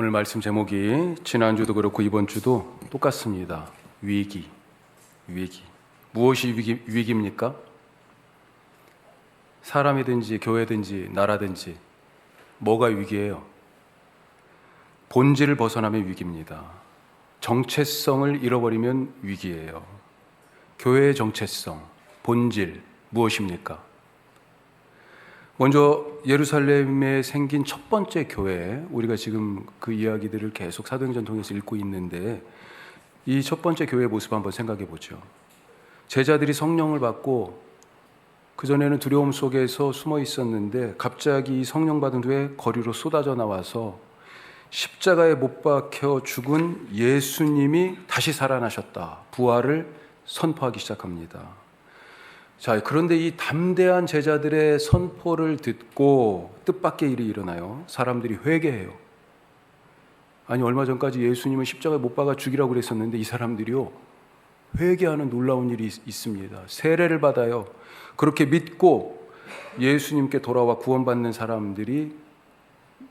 오늘 말씀 제목이 지난주도 그렇고 이번 주도 똑같습니다. 위기. 무엇이 위기입니까? 사람이든지 교회든지 나라든지 뭐가 위기예요? 본질을 벗어나면 위기입니다. 정체성을 잃어버리면 위기예요. 교회의 정체성, 본질 무엇입니까? 먼저 예루살렘에 생긴 첫 번째 교회, 우리가 지금 그 이야기들을 계속 사도행전 통해서 읽고 있는데 이 첫 번째 교회의 모습 한번 생각해 보죠. 제자들이 성령을 받고 그전에는 두려움 속에서 숨어 있었는데 갑자기 성령 받은 후에 거리로 쏟아져 나와서 십자가에 못 박혀 죽은 예수님이 다시 살아나셨다. 부활을 선포하기 시작합니다. 자, 그런데 이 담대한 제자들의 선포를 듣고 뜻밖의 일이 일어나요. 사람들이 회개해요. 아니, 얼마 전까지 예수님을 십자가에 못 박아 죽이라고 그랬었는데 이 사람들이요, 회개하는 놀라운 일이 있습니다. 세례를 받아요. 그렇게 믿고 예수님께 돌아와 구원받는 사람들이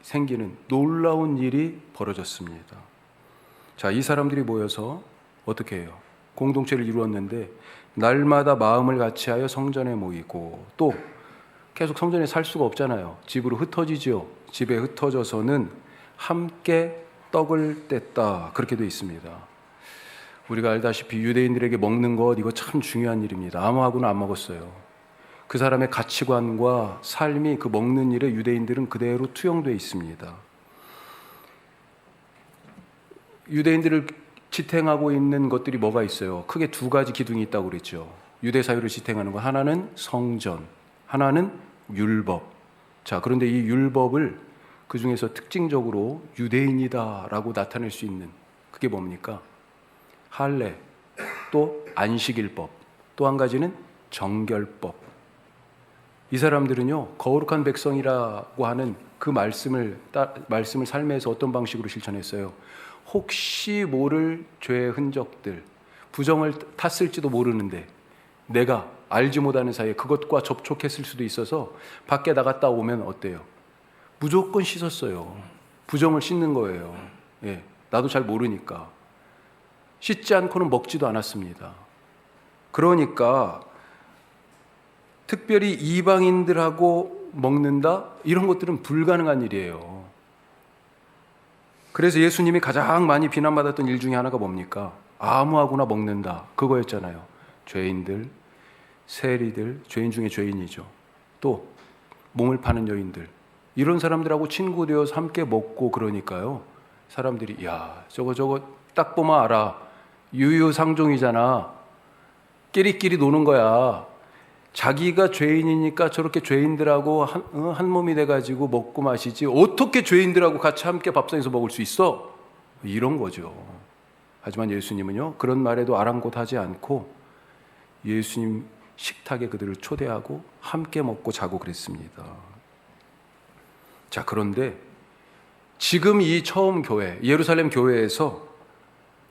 생기는 놀라운 일이 벌어졌습니다. 자, 이 사람들이 모여서 어떻게 해요? 공동체를 이루었는데 날마다 마음을 같이하여 성전에 모이고, 또 계속 성전에 살 수가 없잖아요. 집으로 흩어지죠. 집에 흩어져서는 함께 떡을 뗐다, 그렇게 되어 있습니다. 우리가 알다시피 유대인들에게 먹는 것, 이거 참 중요한 일입니다. 아무하고나 안 먹었어요. 그 사람의 가치관과 삶이 그 먹는 일에 유대인들은 그대로 투영되어 있습니다. 유대인들을 지탱하고 있는 것들이 뭐가 있어요? 크게 두 가지 기둥이 있다고 그랬죠. 유대 사회를 지탱하는 것, 하나는 성전, 하나는 율법. 자, 그런데 이 율법을 그 중에서 특징적으로 유대인이다라고 나타낼 수 있는 그게 뭡니까? 할례, 또 안식일법, 또 한 가지는 정결법. 이 사람들은요, 거룩한 백성이라고 하는 그 말씀을 삶에서 어떤 방식으로 실천했어요? 혹시 모를 죄의 흔적들, 부정을 탔을지도 모르는데 내가 알지 못하는 사이에 그것과 접촉했을 수도 있어서 밖에 나갔다 오면 어때요? 무조건 씻었어요. 부정을 씻는 거예요. 예, 나도 잘 모르니까. 씻지 않고는 먹지도 않았습니다. 그러니까 특별히 이방인들하고 먹는다? 이런 것들은 불가능한 일이에요. 그래서 예수님이 가장 많이 비난받았던 일 중에 하나가 뭡니까? 아무하고나 먹는다, 그거였잖아요. 죄인들, 세리들, 죄인 중에 죄인이죠. 또 몸을 파는 여인들, 이런 사람들하고 친구되어서 함께 먹고, 그러니까요, 사람들이 야, 저거 딱 보면 알아. 유유상종이잖아. 끼리끼리 노는 거야. 자기가 죄인이니까 저렇게 죄인들하고 한 몸이 돼가지고 먹고 마시지, 어떻게 죄인들하고 같이 함께 밥상에서 먹을 수 있어? 이런 거죠. 하지만 예수님은요, 그런 말에도 아랑곳하지 않고 예수님 식탁에 그들을 초대하고 함께 먹고 자고 그랬습니다. 자, 그런데 지금 이 처음 교회, 예루살렘 교회에서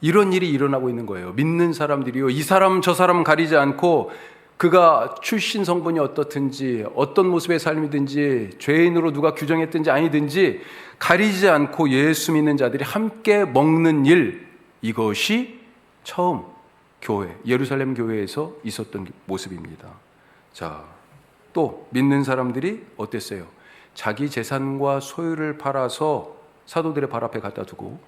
이런 일이 일어나고 있는 거예요. 믿는 사람들이요, 이 사람 저 사람 가리지 않고 그가 출신 성분이 어떻든지, 어떤 모습의 삶이든지, 죄인으로 누가 규정했든지 아니든지 가리지 않고 예수 믿는 자들이 함께 먹는 일, 이것이 처음 교회, 예루살렘 교회에서 있었던 모습입니다. 자, 또 믿는 사람들이 어땠어요? 자기 재산과 소유를 팔아서 사도들의 발 앞에 갖다 두고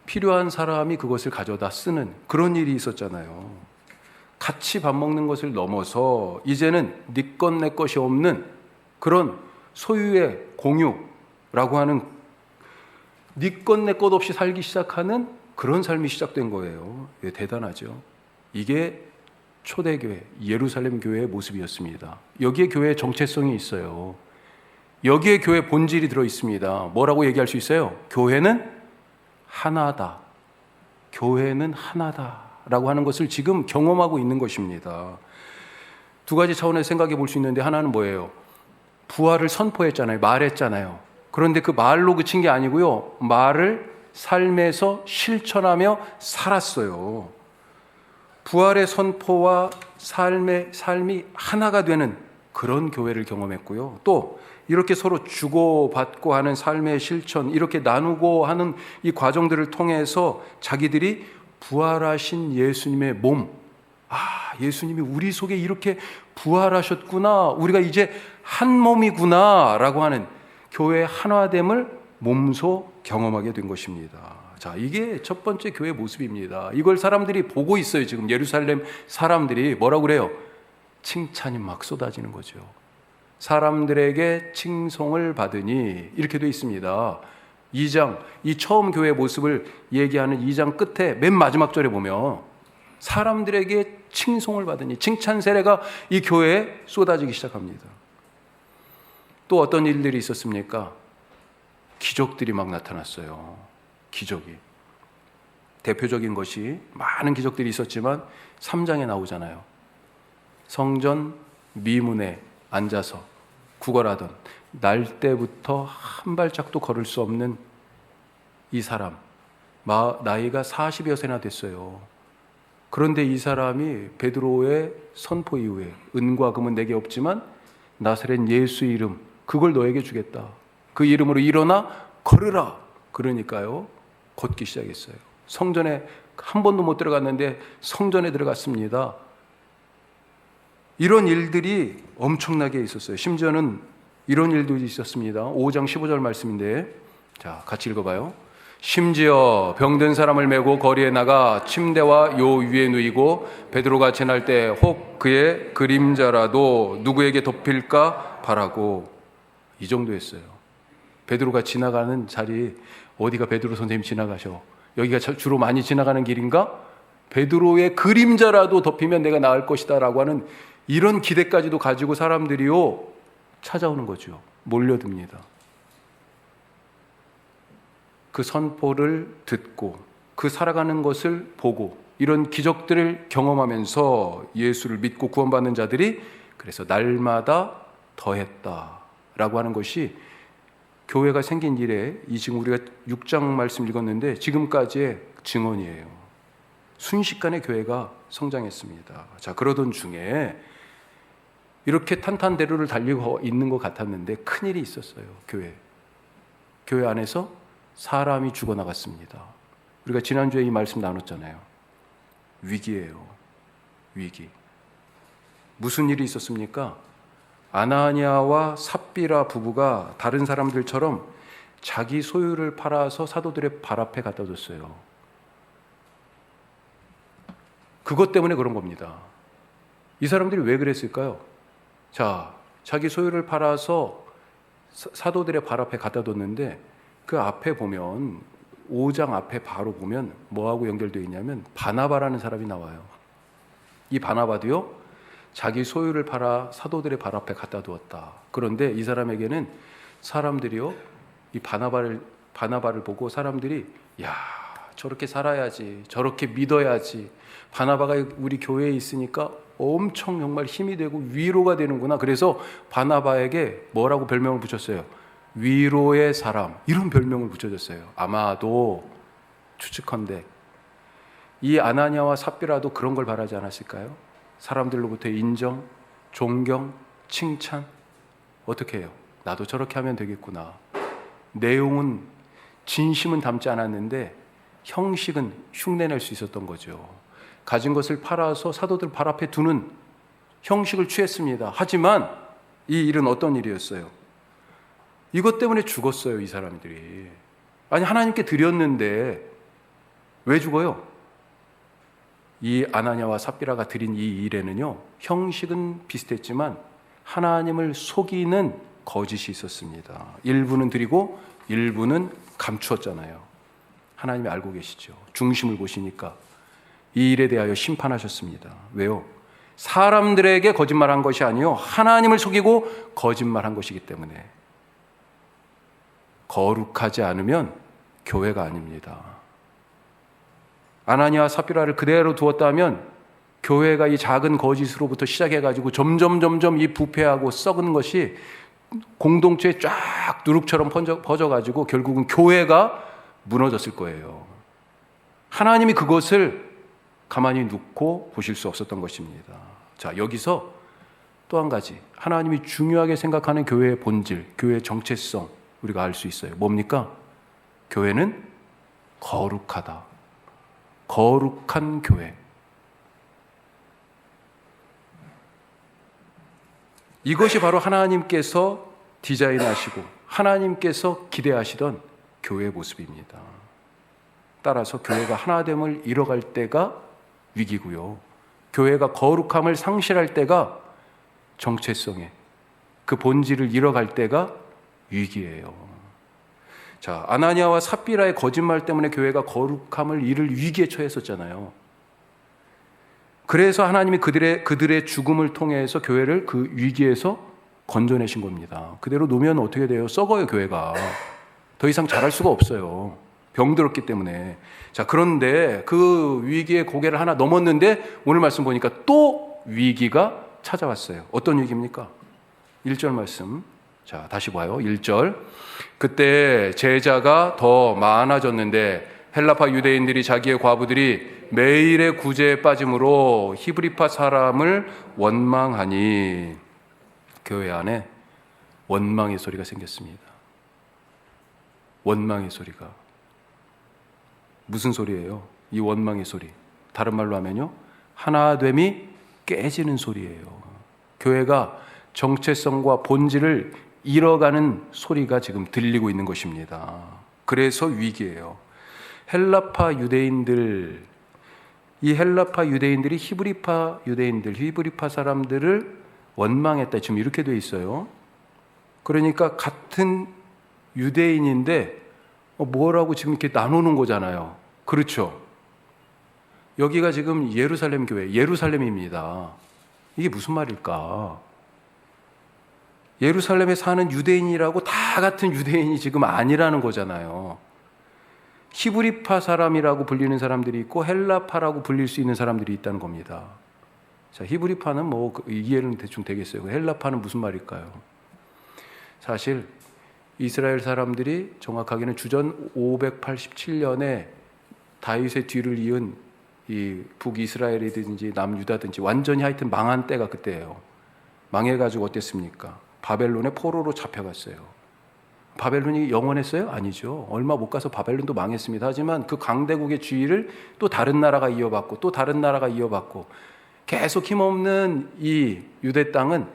필요한 사람이 그것을 가져다 쓰는 그런 일이 있었잖아요. 같이 밥 먹는 것을 넘어서 이제는 네 것 내 것이 없는 그런 소유의 공유라고 하는, 네 것 내 것 없이 살기 시작하는 그런 삶이 시작된 거예요. 예, 대단하죠. 이게 초대교회, 예루살렘 교회의 모습이었습니다. 여기에 교회의 정체성이 있어요. 여기에 교회 본질이 들어있습니다. 뭐라고 얘기할 수 있어요? 교회는 하나다. 교회는 하나다 라고 하는 것을 지금 경험하고 있는 것입니다. 두 가지 차원에서 생각해 볼 수 있는데, 하나는 뭐예요? 부활을 선포했잖아요. 말했잖아요. 그런데 그 말로 그친 게 아니고요, 말을 삶에서 실천하며 살았어요. 부활의 선포와 삶이 하나가 되는 그런 교회를 경험했고요. 또 이렇게 서로 주고받고 하는 삶의 실천, 이렇게 나누고 하는 이 과정들을 통해서 자기들이 부활하신 예수님의 몸, 예수님이 우리 속에 이렇게 부활하셨구나, 우리가 이제 한 몸이구나 라고 하는 교회의 하나됨을 몸소 경험하게 된 것입니다. 자, 이게 첫 번째 교회 모습입니다. 이걸 사람들이 보고 있어요. 지금 예루살렘 사람들이 뭐라고 그래요? 칭찬이 막 쏟아지는 거죠. 사람들에게 칭송을 받으니, 이렇게 되어 있습니다. 2장, 이 처음 교회 모습을 얘기하는 2장 끝에 맨 마지막 절에 보면 사람들에게 칭송을 받으니, 칭찬 세례가 이 교회에 쏟아지기 시작합니다. 또 어떤 일들이 있었습니까? 기적들이 막 나타났어요. 기적이. 대표적인 것이, 많은 기적들이 있었지만 3장에 나오잖아요. 성전 미문에 앉아서 구걸하던, 날 때부터 한 발짝도 걸을 수 없는 이 사람, 나이가 40여 세나 됐어요. 그런데 이 사람이 베드로의 선포 이후에, 은과 금은 내게 없지만 나사렛 예수 이름, 그걸 너에게 주겠다. 그 이름으로 일어나 걸으라. 그러니까요, 걷기 시작했어요. 성전에 한 번도 못 들어갔는데 성전에 들어갔습니다. 이런 일들이 엄청나게 있었어요. 심지어는 이런 일도 있었습니다. 5장 15절 말씀인데, 자, 같이 읽어봐요. 심지어 병든 사람을 메고 거리에 나가 침대와 요 위에 누이고 베드로가 지날 때 혹 그의 그림자라도 누구에게 덮일까 바라고. 이 정도였어요. 베드로가 지나가는 자리, 어디가 베드로 선생님 지나가셔, 여기가 주로 많이 지나가는 길인가? 베드로의 그림자라도 덮이면 내가 나을 것이다 라고 하는 이런 기대까지도 가지고 사람들이요 찾아오는 거죠. 몰려듭니다. 그 선포를 듣고 그 살아가는 것을 보고 이런 기적들을 경험하면서 예수를 믿고 구원받는 자들이 그래서 날마다 더했다라고 하는 것이 교회가 생긴 이래, 이 지금 우리가 6장 말씀 읽었는데 지금까지의 증언이에요. 순식간에 교회가 성장했습니다. 자, 그러던 중에 이렇게 탄탄대로를 달리고 있는 것 같았는데 큰일이 있었어요. 교회 안에서 사람이 죽어나갔습니다. 우리가 지난주에 이 말씀 나눴잖아요. 위기예요. 위기. 무슨 일이 있었습니까? 아나니아와 삽비라 부부가 다른 사람들처럼 자기 소유를 팔아서 사도들의 발 앞에 갖다 뒀어요. 그것 때문에 그런 겁니다. 이 사람들이 왜 그랬을까요? 자, 자기 소유를 팔아서 사도들의 발 앞에 갖다 뒀는데 그 앞에 보면 5장 앞에 바로 보면 뭐하고 연결되어 있냐면 바나바라는 사람이 나와요. 이 바나바도요, 자기 소유를 팔아 사도들의 발 앞에 갖다 두었다. 그런데 이 사람에게는 사람들이요, 이 바나바를 보고 사람들이, 야, 저렇게 살아야지, 저렇게 믿어야지, 바나바가 우리 교회에 있으니까 엄청 정말 힘이 되고 위로가 되는구나. 그래서 바나바에게 뭐라고 별명을 붙였어요? 위로의 사람, 이런 별명을 붙여줬어요. 아마도 추측컨대 이 아나니아와 삽비라도 그런 걸 바라지 않았을까요? 사람들로부터의 인정, 존경, 칭찬. 어떻게 해요? 나도 저렇게 하면 되겠구나. 내용은, 진심은 담지 않았는데 형식은 흉내낼 수 있었던 거죠. 가진 것을 팔아서 사도들 발 앞에 두는 형식을 취했습니다. 하지만 이 일은 어떤 일이었어요? 이것 때문에 죽었어요, 이 사람들이. 아니, 하나님께 드렸는데 왜 죽어요? 이 아나니아와 삽비라가 드린 이 일에는요, 형식은 비슷했지만 하나님을 속이는 거짓이 있었습니다. 일부는 드리고 일부는 감추었잖아요. 하나님이 알고 계시죠. 중심을 보시니까 이 일에 대하여 심판하셨습니다. 왜요? 사람들에게 거짓말한 것이 아니요, 하나님을 속이고 거짓말한 것이기 때문에. 거룩하지 않으면 교회가 아닙니다. 아나니아 삽비라를 그대로 두었다면 교회가 이 작은 거짓으로부터 시작해가지고 점점 이 부패하고 썩은 것이 공동체에 쫙 누룩처럼 퍼져가지고 결국은 교회가 무너졌을 거예요. 하나님이 그것을 가만히 눕고 보실 수 없었던 것입니다. 자, 여기서 또 한 가지, 하나님이 중요하게 생각하는 교회의 본질, 교회의 정체성 우리가 알 수 있어요. 뭡니까? 교회는 거룩하다. 거룩한 교회. 이것이 바로 하나님께서 디자인하시고 하나님께서 기대하시던 교회의 모습입니다. 따라서 교회가 하나됨을 잃어갈 때가 위기고요. 교회가 거룩함을 상실할 때가 정체성에 그 본질을 잃어갈 때가 위기예요. 자, 아나니아와 삽비라의 거짓말 때문에 교회가 거룩함을 잃을 위기에 처했었잖아요. 그래서 하나님이 그들의 죽음을 통해서 교회를 그 위기에서 건져내신 겁니다. 그대로 놓으면 어떻게 돼요? 썩어요, 교회가. 더 이상 잘할 수가 없어요. 병들었기 때문에. 자, 그런데 그 위기의 고개를 하나 넘었는데 오늘 말씀 보니까 또 위기가 찾아왔어요. 어떤 위기입니까? 1절 말씀. 자, 다시 봐요. 1절. 그때 제자가 더 많아졌는데 헬라파 유대인들이 자기의 과부들이 매일의 구제에 빠짐으로 히브리파 사람을 원망하니 교회 안에 원망의 소리가 생겼습니다. 원망의 소리가. 무슨 소리예요? 이 원망의 소리. 다른 말로 하면요, 하나됨이 깨지는 소리예요. 교회가 정체성과 본질을 잃어가는 소리가 지금 들리고 있는 것입니다. 그래서 위기예요. 헬라파 유대인들이 히브리파 유대인들, 히브리파 사람들을 원망했다. 지금 이렇게 돼 있어요. 그러니까 같은 유대인인데 뭐라고 지금 이렇게 나누는 거잖아요. 그렇죠? 여기가 지금 예루살렘 교회, 예루살렘입니다. 이게 무슨 말일까? 예루살렘에 사는 유대인이라고 다 같은 유대인이 지금 아니라는 거잖아요. 히브리파 사람이라고 불리는 사람들이 있고 헬라파라고 불릴 수 있는 사람들이 있다는 겁니다. 자, 히브리파는 뭐 이해는 대충 되겠어요. 헬라파는 무슨 말일까요? 사실 이스라엘 사람들이 정확하게는 주전 587년에 다윗의 뒤를 이은 이 북이스라엘이든지 남유다든지 완전히 하여튼 망한 때가 그때예요. 망해가지고 어땠습니까? 바벨론의 포로로 잡혀갔어요. 바벨론이 영원했어요? 아니죠. 얼마 못 가서 바벨론도 망했습니다. 하지만 그 강대국의 지위를 또 다른 나라가 이어받고 또 다른 나라가 이어받고 계속 힘없는 이 유대 땅은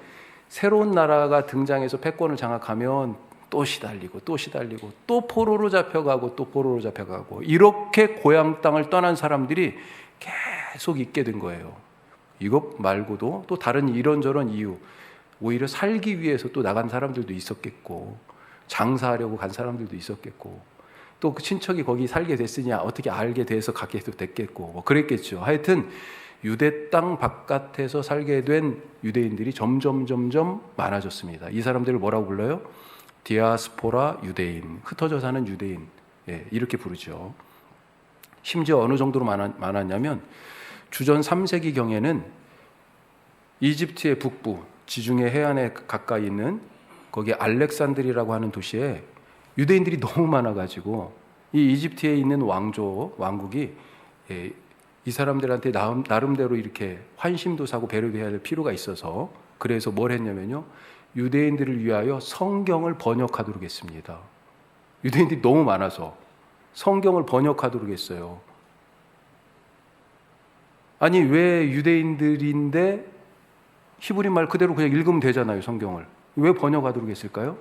새로운 나라가 등장해서 패권을 장악하면 또 시달리고 또 시달리고 또 포로로 잡혀가고 또 포로로 잡혀가고 이렇게 고향 땅을 떠난 사람들이 계속 있게 된 거예요. 이것 말고도 또 다른 이런저런 이유, 오히려 살기 위해서 또 나간 사람들도 있었겠고 장사하려고 간 사람들도 있었겠고 또 그 친척이 거기 살게 됐으냐 어떻게 알게 돼서 가게 됐겠고 뭐 그랬겠죠. 하여튼 유대 땅 바깥에서 살게 된 유대인들이 점점 많아졌습니다. 이 사람들을 뭐라고 불러요? 디아스포라 유대인, 흩어져 사는 유대인, 이렇게 부르죠. 심지어 어느 정도로 많았냐면 주전 3세기경에는 이집트의 북부, 지중해 해안에 가까이 있는 거기 알렉산드리라고 하는 도시에 유대인들이 너무 많아가지고 이 이집트에 있는 왕국이 이 사람들한테 나름대로 이렇게 환심도 사고 배려도 해야 될 필요가 있어서 그래서 뭘 했냐면요, 유대인들을 위하여 성경을 번역하도록 했습니다. 유대인들이 너무 많아서 성경을 번역하도록 했어요. 아니 왜 유대인들인데 히브리 말 그대로 그냥 읽으면 되잖아요. 성경을 왜 번역하도록 했을까요?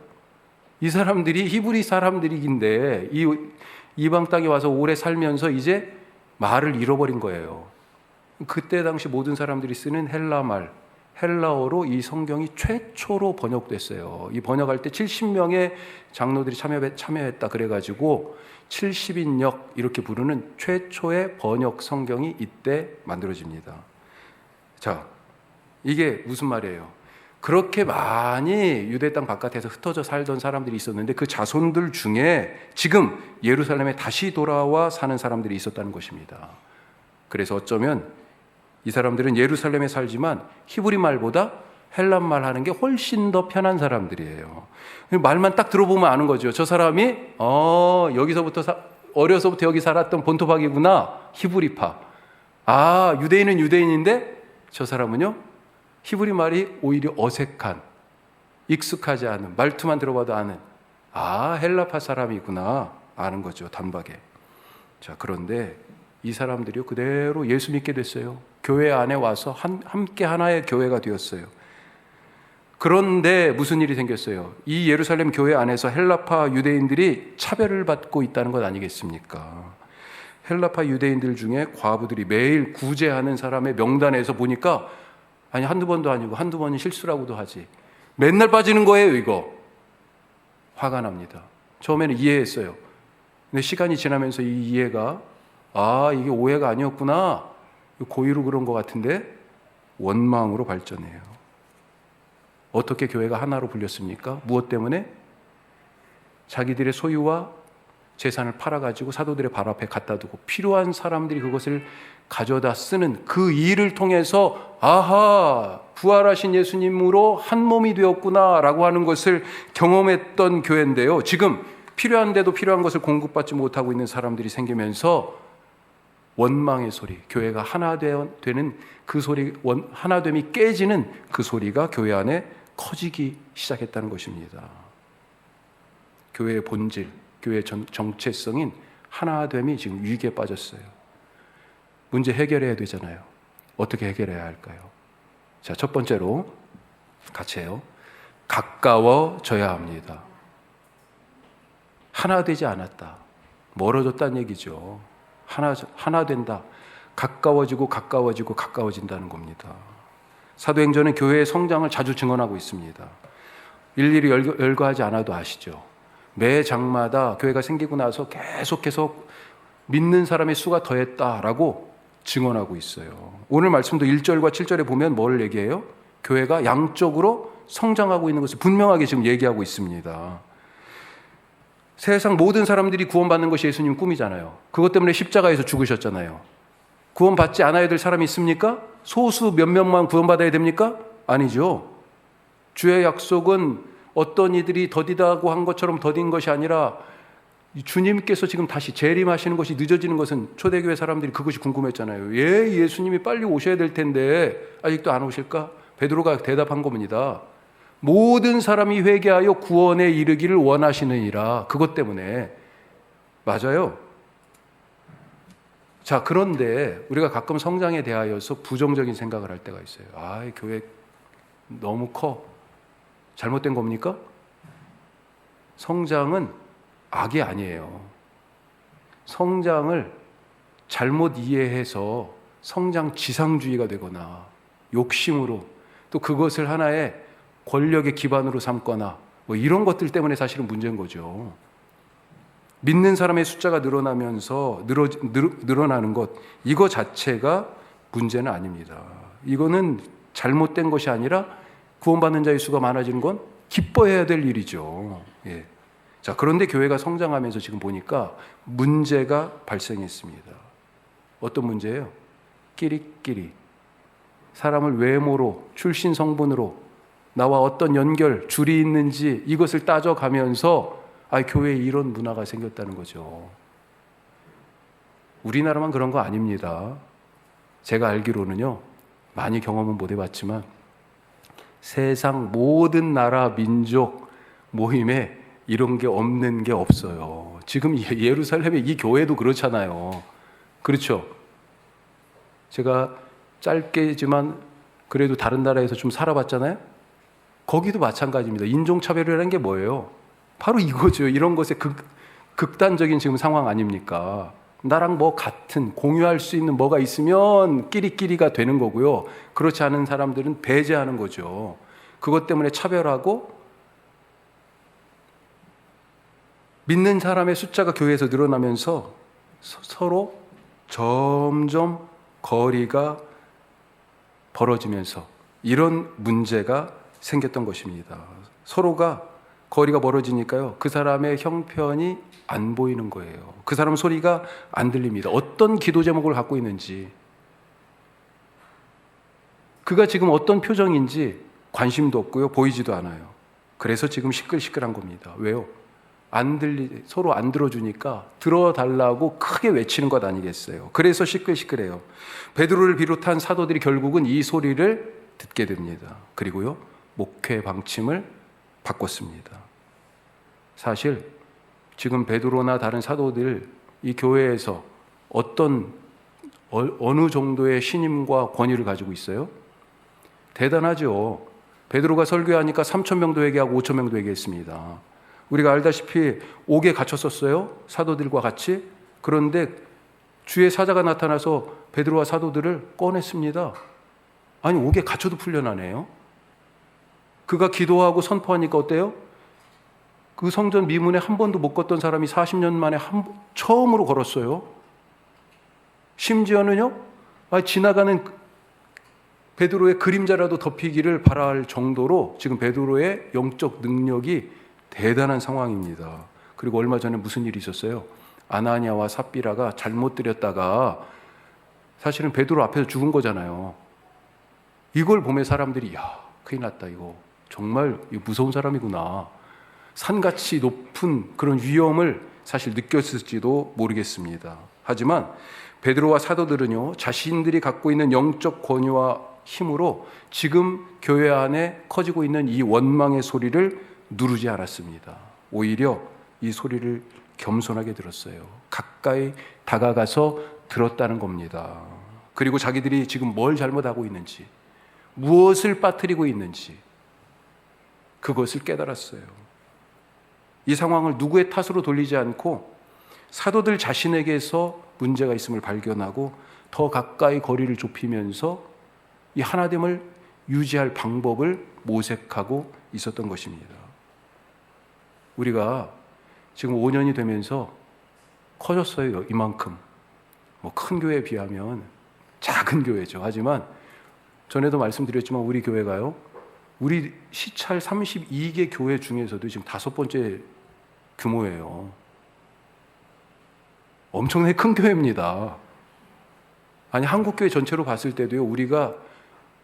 이 사람들이 히브리 사람들이긴데 이 이방 땅에 와서 오래 살면서 이제 말을 잃어버린 거예요. 그때 당시 모든 사람들이 쓰는 헬라말, 헬라어로 이 성경이 최초로 번역됐어요. 이 번역할 때 70명의 장로들이 참여했다 그래가지고 70인역 이렇게 부르는 최초의 번역 성경이 이때 만들어집니다. 자, 이게 무슨 말이에요? 그렇게 많이 유대 땅 바깥에서 흩어져 살던 사람들이 있었는데 그 자손들 중에 지금 예루살렘에 다시 돌아와 사는 사람들이 있었다는 것입니다. 그래서 어쩌면 이 사람들은 예루살렘에 살지만 히브리 말보다 헬란 말 하는 게 훨씬 더 편한 사람들이에요. 말만 딱 들어보면 아는 거죠. 저 사람이 여기서부터 어려서부터 여기 살았던 본토박이구나. 히브리파. 아, 유대인은 유대인인데 저 사람은요 히브리 말이 오히려 어색한, 익숙하지 않은, 말투만 들어봐도 아는, 헬라파 사람이구나 아는 거죠, 단박에. 자, 그런데 이 사람들이 그대로 예수 믿게 됐어요. 교회 안에 와서 함께 하나의 교회가 되었어요. 그런데 무슨 일이 생겼어요? 이 예루살렘 교회 안에서 헬라파 유대인들이 차별을 받고 있다는 것 아니겠습니까? 헬라파 유대인들 중에 과부들이 매일 구제하는 사람의 명단에서 보니까 한두 번도 아니고 한두 번은 실수라고도 하지, 맨날 빠지는 거예요. 이거 화가 납니다. 처음에는 이해했어요. 근데 시간이 지나면서 이 이해가 이게 오해가 아니었구나, 고의로 그런 것 같은데 원망으로 발전해요. 어떻게 교회가 하나로 불렸습니까? 무엇 때문에? 자기들의 소유와 재산을 팔아가지고 사도들의 발 앞에 갖다 두고 필요한 사람들이 그것을 가져다 쓰는 그 일을 통해서 부활하신 예수님으로 한 몸이 되었구나 라고 하는 것을 경험했던 교회인데요. 지금 필요한데도 필요한 것을 공급받지 못하고 있는 사람들이 생기면서 원망의 소리, 교회가 하나 되는 그 소리, 하나됨이 깨지는 그 소리가 교회 안에 커지기 시작했다는 것입니다. 교회의 본질, 교회의 정체성인 하나됨이 지금 위기에 빠졌어요. 문제 해결해야 되잖아요. 어떻게 해결해야 할까요? 자, 첫 번째로 같이 해요. 가까워져야 합니다. 하나 되지 않았다, 멀어졌다는 얘기죠. 하나 된다. 가까워지고 가까워진다는 겁니다. 사도행전은 교회의 성장을 자주 증언하고 있습니다. 일일이 열거하지 않아도 아시죠? 매 장마다 교회가 생기고 나서 계속해서 믿는 사람의 수가 더했다라고 증언하고 있어요. 오늘 말씀도 1절과 7절에 보면 뭘 얘기해요? 교회가 양적으로 성장하고 있는 것을 분명하게 지금 얘기하고 있습니다. 세상 모든 사람들이 구원받는 것이 예수님 꿈이잖아요. 그것 때문에 십자가에서 죽으셨잖아요. 구원받지 않아야 될 사람이 있습니까? 소수 몇 명만 구원받아야 됩니까? 아니죠. 주의 약속은 어떤 이들이 더디다고 한 것처럼 더딘 것이 아니라 주님께서 지금 다시 재림하시는 것이 늦어지는 것은 초대교회 사람들이 그것이 궁금했잖아요. 예수님이 빨리 오셔야 될 텐데 아직도 안 오실까? 베드로가 대답한 겁니다. 모든 사람이 회개하여 구원에 이르기를 원하시느니라. 그것 때문에. 맞아요. 자, 그런데 우리가 가끔 성장에 대하여서 부정적인 생각을 할 때가 있어요. 교회 너무 커. 잘못된 겁니까? 성장은 악이 아니에요. 성장을 잘못 이해해서 성장 지상주의가 되거나 욕심으로 또 그것을 하나의 권력의 기반으로 삼거나 이런 것들 때문에 사실은 문제인 거죠. 믿는 사람의 숫자가 늘어나면서 늘어나는 것, 이거 자체가 문제는 아닙니다. 이거는 잘못된 것이 아니라 구원받는 자의 수가 많아지는 건 기뻐해야 될 일이죠. 예. 자, 그런데 교회가 성장하면서 지금 보니까 문제가 발생했습니다. 어떤 문제예요? 끼리끼리 사람을 외모로, 출신 성분으로 나와 어떤 연결, 줄이 있는지 이것을 따져가면서 교회에 이런 문화가 생겼다는 거죠. 우리나라만 그런 거 아닙니다. 제가 알기로는요, 많이 경험은 못 해봤지만 세상 모든 나라, 민족 모임에 이런 게 없는 게 없어요. 지금 예루살렘의 이 교회도 그렇잖아요. 그렇죠? 제가 짧게지만 그래도 다른 나라에서 좀 살아봤잖아요. 거기도 마찬가지입니다. 인종차별이라는 게 뭐예요? 바로 이거죠. 이런 것의 극단적인 지금 상황 아닙니까? 나랑 같은 공유할 수 있는 뭐가 있으면 끼리끼리가 되는 거고요. 그렇지 않은 사람들은 배제하는 거죠. 그것 때문에 차별하고 믿는 사람의 숫자가 교회에서 늘어나면서 서로 점점 거리가 벌어지면서 이런 문제가 생겼던 것입니다. 서로가 거리가 멀어지니까요, 그 사람의 형편이 안 보이는 거예요. 그 사람 소리가 안 들립니다. 어떤 기도 제목을 갖고 있는지, 그가 지금 어떤 표정인지 관심도 없고요, 보이지도 않아요. 그래서 지금 시끌시끌한 겁니다. 왜요? 서로 안 들어주니까 들어달라고 크게 외치는 것 아니겠어요? 그래서 시끌시끌해요. 베드로를 비롯한 사도들이 결국은 이 소리를 듣게 됩니다. 그리고요, 목회 방침을 바꿨습니다. 사실 지금 베드로나 다른 사도들 이 교회에서 어느 정도의 신임과 권위를 가지고 있어요? 대단하죠. 베드로가 설교하니까 3,000명도 회개하고 5,000명도 회개했습니다. 우리가 알다시피 옥에 갇혔었어요, 사도들과 같이. 그런데 주의 사자가 나타나서 베드로와 사도들을 꺼냈습니다. 아니, 옥에 갇혀도 풀려나네요. 그가 기도하고 선포하니까 어때요? 그 성전 미문에 한 번도 못 걷던 사람이 40년 만에 처음으로 걸었어요. 심지어는요, 지나가는 베드로의 그림자라도 덮이기를 바랄 정도로 지금 베드로의 영적 능력이 대단한 상황입니다. 그리고 얼마 전에 무슨 일이 있었어요? 아나니아와 삽비라가 잘못 드렸다가 사실은 베드로 앞에서 죽은 거잖아요. 이걸 보면 사람들이 큰일 났다, 이거 정말 무서운 사람이구나, 산같이 높은 그런 위험을 사실 느꼈을지도 모르겠습니다. 하지만 베드로와 사도들은요, 자신들이 갖고 있는 영적 권위와 힘으로 지금 교회 안에 커지고 있는 이 원망의 소리를 누르지 않았습니다. 오히려 이 소리를 겸손하게 들었어요. 가까이 다가가서 들었다는 겁니다. 그리고 자기들이 지금 뭘 잘못하고 있는지, 무엇을 빠뜨리고 있는지 그것을 깨달았어요. 이 상황을 누구의 탓으로 돌리지 않고 사도들 자신에게서 문제가 있음을 발견하고 더 가까이 거리를 좁히면서 이 하나됨을 유지할 방법을 모색하고 있었던 것입니다. 우리가 지금 5년이 되면서 커졌어요. 이만큼. 큰 교회에 비하면 작은 교회죠. 하지만 전에도 말씀드렸지만 우리 교회가요, 우리 시찰 32개 교회 중에서도 지금 5번째 규모예요. 엄청나게 큰 교회입니다. 아니, 한국교회 전체로 봤을 때도요, 우리가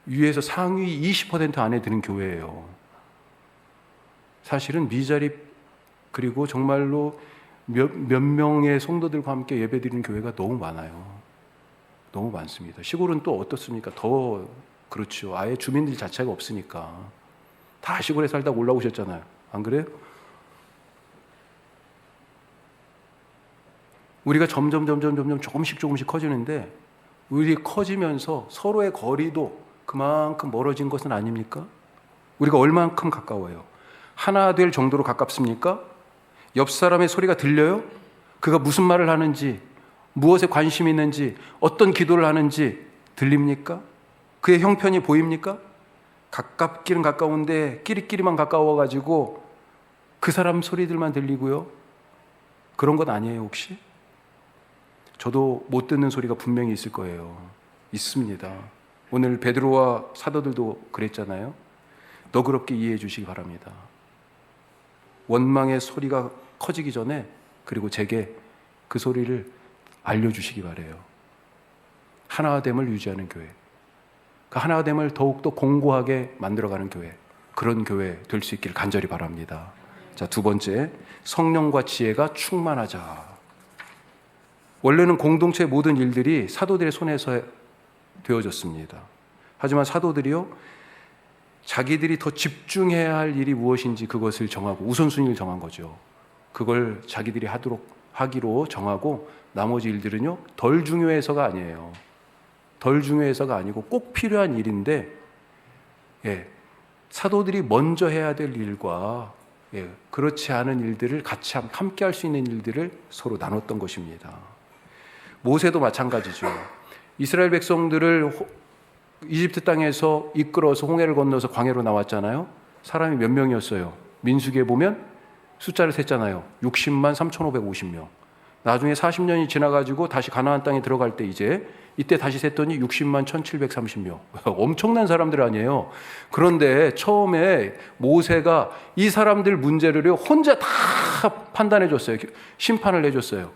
위에서 상위 20% 안에 드는 교회예요. 사실은 미자립, 그리고 정말로 몇 명의 성도들과 함께 예배드리는 교회가 너무 많아요. 너무 많습니다. 시골은 또 어떻습니까? 더 그렇죠. 아예 주민들 자체가 없으니까. 다 시골에 살다 올라오셨잖아요. 안 그래요? 우리가 점점 조금씩 커지는데, 우리 커지면서 서로의 거리도 그만큼 멀어진 것은 아닙니까? 우리가 얼만큼 가까워요? 하나 될 정도로 가깝습니까? 옆 사람의 소리가 들려요? 그가 무슨 말을 하는지, 무엇에 관심이 있는지, 어떤 기도를 하는지 들립니까? 그의 형편이 보입니까? 가깝기는 가까운데 끼리끼리만 가까워가지고 그 사람 소리들만 들리고요. 그런 건 아니에요, 혹시? 저도 못 듣는 소리가 분명히 있을 거예요. 있습니다. 오늘 베드로와 사도들도 그랬잖아요. 너그럽게 이해해 주시기 바랍니다. 원망의 소리가 커지기 전에, 그리고 제게 그 소리를 알려주시기 바래요. 하나됨을 유지하는 교회, 그 하나됨을 더욱더 공고하게 만들어가는 교회, 그런 교회 될 수 있기를 간절히 바랍니다. 자, 두 번째, 성령과 지혜가 충만하자. 원래는 공동체의 모든 일들이 사도들의 손에서 되어졌습니다. 하지만 사도들이요, 자기들이 더 집중해야 할 일이 무엇인지 그것을 정하고 우선순위를 정한 거죠. 그걸 자기들이 하기로 정하고 나머지 일들은요, 덜 중요해서가 아니에요. 덜 중요해서가 아니고 꼭 필요한 일인데, 사도들이 먼저 해야 될 일과 그렇지 않은 일들을 같이 함께 할 수 있는 일들을 서로 나눴던 것입니다. 모세도 마찬가지죠. 이스라엘 백성들을 이집트 땅에서 이끌어서 홍해를 건너서 광야로 나왔잖아요. 사람이 몇 명이었어요? 민수기에 보면 숫자를 셌잖아요. 60만 3,550명. 나중에 40년이 지나가지고 다시 가나안 땅에 들어갈 때 이때 다시 셌더니 60만 1,730명. 엄청난 사람들 아니에요. 그런데 처음에 모세가 이 사람들 문제를 혼자 다 판단해 줬어요. 심판을 해줬어요.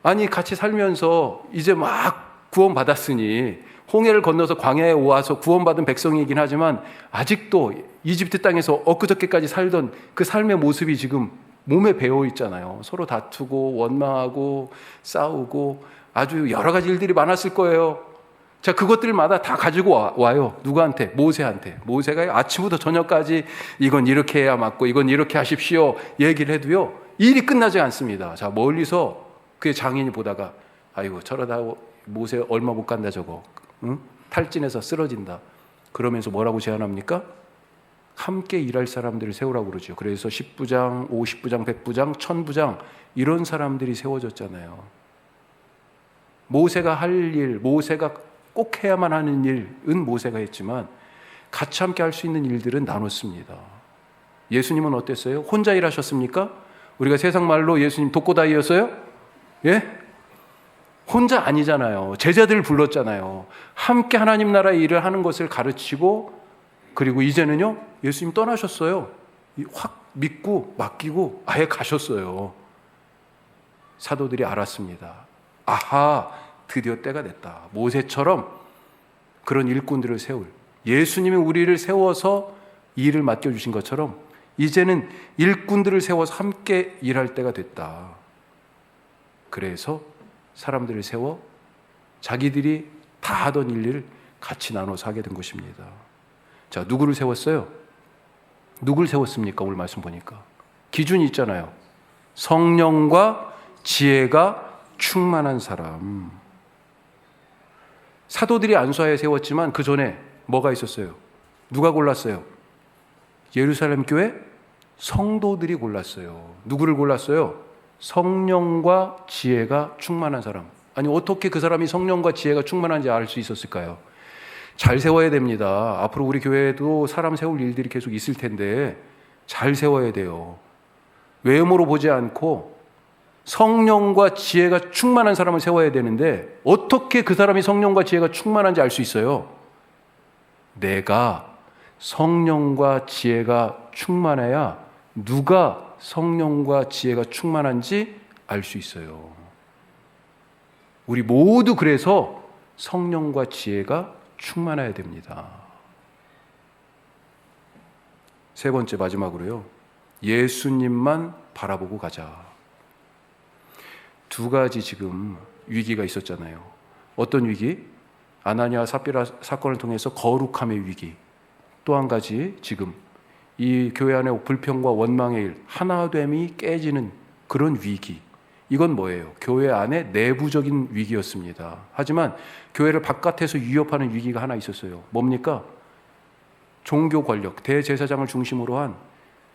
아니, 같이 살면서 이제 막 구원받았으니 홍해를 건너서 광야에 와서 구원받은 백성이긴 하지만 아직도 이집트 땅에서 엊그저께까지 살던 그 삶의 모습이 지금 몸에 배어 있잖아요. 서로 다투고 원망하고 싸우고 아주 여러 가지 일들이 많았을 거예요. 자, 그것들마다 다 가지고 와요. 누구한테? 모세한테. 모세가 아침부터 저녁까지 이건 이렇게 해야 맞고 이건 이렇게 하십시오 얘기를 해도요, 일이 끝나지 않습니다. 자, 멀리서 그의 장인이 보다가 아이고 저러다 모세 얼마 못 간다 저거. 응? 탈진해서 쓰러진다. 그러면서 뭐라고 제안합니까? 함께 일할 사람들을 세우라고 그러죠. 그래서 10부장, 50부장, 100부장, 1000부장 이런 사람들이 세워졌잖아요. 모세가 할 일, 모세가 꼭 해야만 하는 일은 모세가 했지만 같이 함께 할 수 있는 일들은 나눴습니다. 예수님은 어땠어요? 혼자 일하셨습니까? 우리가 세상 말로 예수님 독고다이였어요? 예? 혼자 아니잖아요. 제자들을 불렀잖아요. 함께 하나님 나라의 일을 하는 것을 가르치고, 그리고 이제는요, 예수님 떠나셨어요. 확 믿고 맡기고 아예 가셨어요. 사도들이 알았습니다. 아하, 드디어 때가 됐다. 모세처럼 그런 일꾼들을 세울, 예수님이 우리를 세워서 일을 맡겨주신 것처럼 이제는 일꾼들을 세워서 함께 일할 때가 됐다. 그래서 사람들을 세워 자기들이 다 하던 일을 같이 나눠서 하게 된 것입니다. 자, 누구를 세웠어요? 누굴 세웠습니까? 오늘 말씀 보니까 기준이 있잖아요. 성령과 지혜가 충만한 사람. 사도들이 안수하에 세웠지만 그 전에 뭐가 있었어요? 누가 골랐어요? 예루살렘 교회 성도들이 골랐어요. 누구를 골랐어요? 성령과 지혜가 충만한 사람. 아니, 어떻게 그 사람이 성령과 지혜가 충만한지 알 수 있었을까요? 잘 세워야 됩니다. 앞으로 우리 교회에도 사람 세울 일들이 계속 있을 텐데 잘 세워야 돼요. 외모로 보지 않고 성령과 지혜가 충만한 사람을 세워야 되는데 어떻게 그 사람이 성령과 지혜가 충만한지 알 수 있어요? 내가 성령과 지혜가 충만해야 누가 성령과 지혜가 충만한지 알 수 있어요. 우리 모두 그래서 성령과 지혜가 충만해야 됩니다. 세 번째, 마지막으로요, 예수님만 바라보고 가자. 두 가지 지금 위기가 있었잖아요. 어떤 위기? 아나니아 삽비라 사건을 통해서 거룩함의 위기. 또 한 가지, 지금 이 교회 안에 불평과 원망의 일, 하나됨이 깨지는 그런 위기. 이건 뭐예요? 교회 안에 내부적인 위기였습니다. 하지만 교회를 바깥에서 위협하는 위기가 하나 있었어요. 뭡니까? 종교 권력, 대제사장을 중심으로 한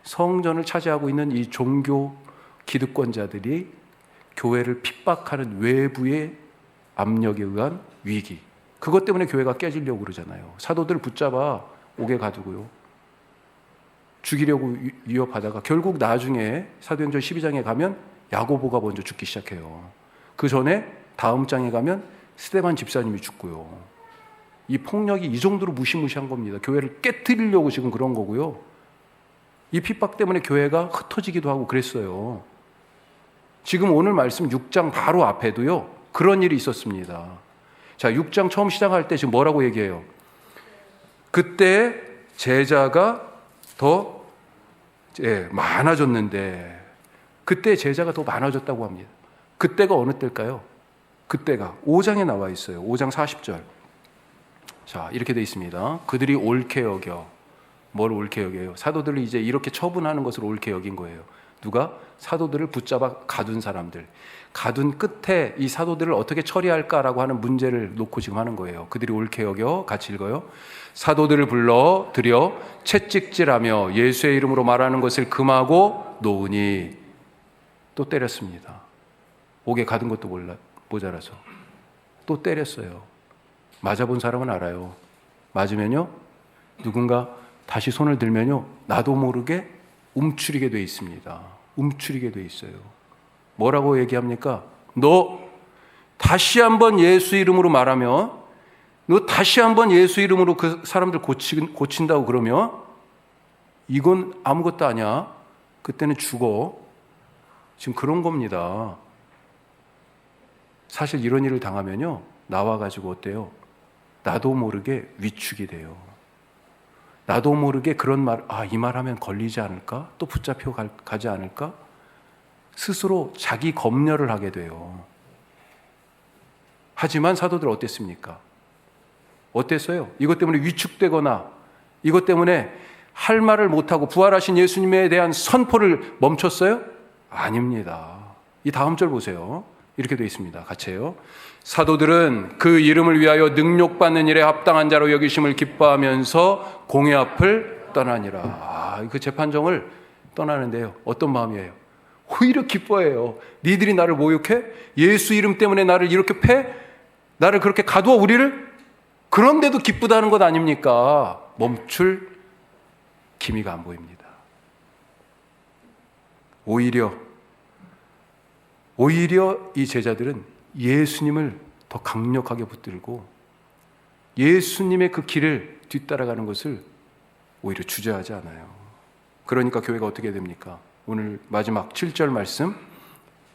성전을 차지하고 있는 이 종교 기득권자들이 교회를 핍박하는 외부의 압력에 의한 위기. 그것 때문에 교회가 깨지려고 그러잖아요. 사도들 붙잡아 옥에 가두고요, 죽이려고 위협하다가 결국 나중에 사도행전 12장에 가면 야고보가 먼저 죽기 시작해요. 그 전에 다음 장에 가면 스데반 집사님이 죽고요. 이 폭력이 이 정도로 무시무시한 겁니다. 교회를 깨트리려고 지금 그런 거고요. 이 핍박 때문에 교회가 흩어지기도 하고 그랬어요. 지금 오늘 말씀 6장 바로 앞에도요, 그런 일이 있었습니다. 자, 6장 처음 시작할 때 지금 뭐라고 얘기해요? 그때 제자가 더 많아졌는데, 그때 제자가 더 많아졌다고 합니다. 그때가 어느 때일까요? 그때가 5장에 나와 있어요. 5장 40절. 자, 이렇게 돼 있습니다. 그들이 옳게 여겨. 뭘 옳게 여겨요? 사도들을 이제 이렇게 처분하는 것을 옳게 여긴 거예요. 누가? 사도들을 붙잡아 가둔 사람들. 가둔 끝에 이 사도들을 어떻게 처리할까라고 하는 문제를 놓고 지금 하는 거예요. 그들이 옳게 여겨, 같이 읽어요. 사도들을 불러 들여 채찍질하며 예수의 이름으로 말하는 것을 금하고 놓으니. 또 때렸습니다. 옥에 가둔 것도 모자라서 또 때렸어요. 맞아본 사람은 알아요. 맞으면요, 누군가 다시 손을 들면요, 나도 모르게 움츠리게 돼 있습니다. 움츠리게 돼 있어요. 뭐라고 얘기합니까? 너 다시 한번 예수 이름으로 말하면, 너 다시 한번 예수 이름으로 그 사람들 고친다고 그러면 이건 아무것도 아니야. 그때는 죽어. 지금 그런 겁니다. 사실 이런 일을 당하면요, 나와가지고 어때요? 나도 모르게 위축이 돼요. 나도 모르게 그런 말, 이 말하면 걸리지 않을까? 또 붙잡혀 가지 않을까? 스스로 자기 검열을 하게 돼요. 하지만 사도들 어땠습니까? 어땠어요? 이것 때문에 위축되거나 이것 때문에 할 말을 못하고 부활하신 예수님에 대한 선포를 멈췄어요? 아닙니다. 이 다음 절 보세요. 이렇게 되어 있습니다. 같이 해요. 사도들은 그 이름을 위하여 능욕받는 일에 합당한 자로 여기심을 기뻐하면서 공회 앞을 떠나니라. 그 재판정을 떠나는데요. 어떤 마음이에요? 오히려 기뻐해요. 니들이 나를 모욕해? 예수 이름 때문에 나를 이렇게 패? 나를 그렇게 가두어 우리를? 그런데도 기쁘다는 것 아닙니까? 멈출 기미가 안 보입니다. 오히려 이 제자들은 예수님을 더 강력하게 붙들고 예수님의 그 길을 뒤따라가는 것을 오히려 주저하지 않아요. 그러니까 교회가 어떻게 됩니까? 오늘 마지막 7절 말씀,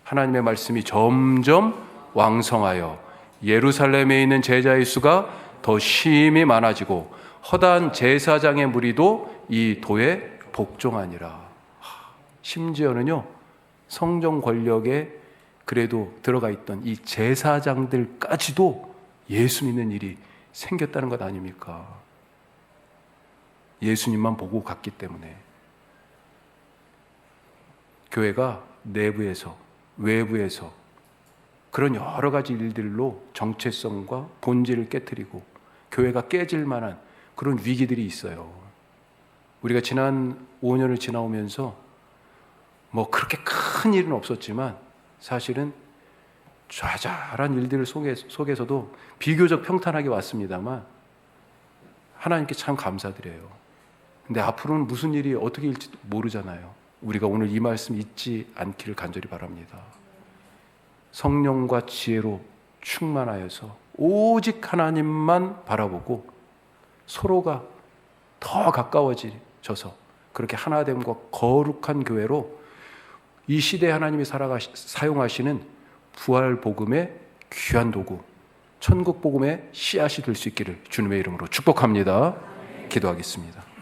하나님의 말씀이 점점 왕성하여 예루살렘에 있는 제자의 수가 더 심히 많아지고 허다한 제사장의 무리도 이 도에 복종하니라. 심지어는요, 성정 권력에 그래도 들어가 있던 이 제사장들까지도 예수 믿는 일이 생겼다는 것 아닙니까? 예수님만 보고 갔기 때문에. 교회가 내부에서 외부에서 그런 여러 가지 일들로 정체성과 본질을 깨트리고 교회가 깨질 만한 그런 위기들이 있어요. 우리가 지난 5년을 지나오면서 뭐 그렇게 큰 일은 없었지만 사실은 좌절한 일들 속에서도 비교적 평탄하게 왔습니다만 하나님께 참 감사드려요. 근데 앞으로는 무슨 일이 어떻게 일지 모르잖아요. 우리가 오늘 이 말씀 잊지 않기를 간절히 바랍니다. 성령과 지혜로 충만하여서 오직 하나님만 바라보고 서로가 더 가까워져서 그렇게 하나됨과 거룩한 교회로 이 시대에 하나님이 사용하시는 부활 복음의 귀한 도구, 천국 복음의 씨앗이 될 수 있기를 주님의 이름으로 축복합니다. 기도하겠습니다.